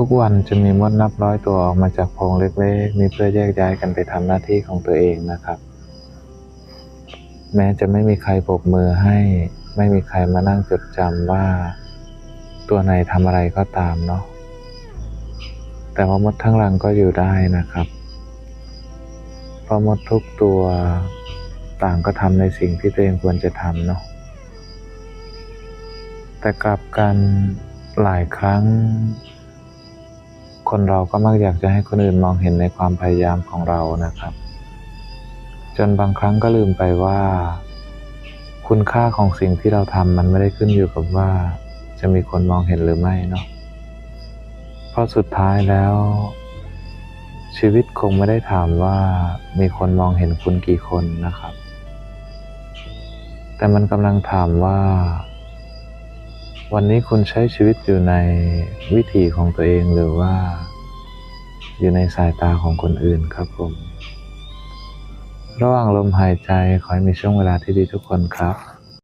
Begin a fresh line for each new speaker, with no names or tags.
ทุกวันจะมีมดนับร้อยตัวออกมาจากโพรงเล็กๆนี้เพื่อแยกย้ายกันไปทำหน้าที่ของตัวเองนะครับแม้จะไม่มีใครปรบมือให้ไม่มีใครมานั่งจดจำว่าตัวไหนทำอะไรก็ตามเนาะแต่ว่ามดทั้งรังก็อยู่ได้นะครับเพราะมดทุกตัวต่างก็ทำในสิ่งที่ตัวเองควรจะทำเนาะแต่กลับกันหลายครั้งคนเราก็มักอยากจะให้คนอื่นมองเห็นในความพยายามของเรานะครับจนบางครั้งก็ลืมไปว่าคุณค่าของสิ่งที่เราทำมันไม่ได้ขึ้นอยู่กับว่าจะมีคนมองเห็นหรือไม่เนาะเพราะสุดท้ายแล้วชีวิตคงไม่ได้ถามว่ามีคนมองเห็นคุณกี่คนนะครับแต่มันกำลังถามว่าวันนี้คุณใช้ชีวิตอยู่ในวิถีของตัวเองหรือว่าอยู่ในสายตาของคนอื่นครับผมระหว่างลมหายใจขอให้มีช่วงเวลาที่ดีทุกคนครับ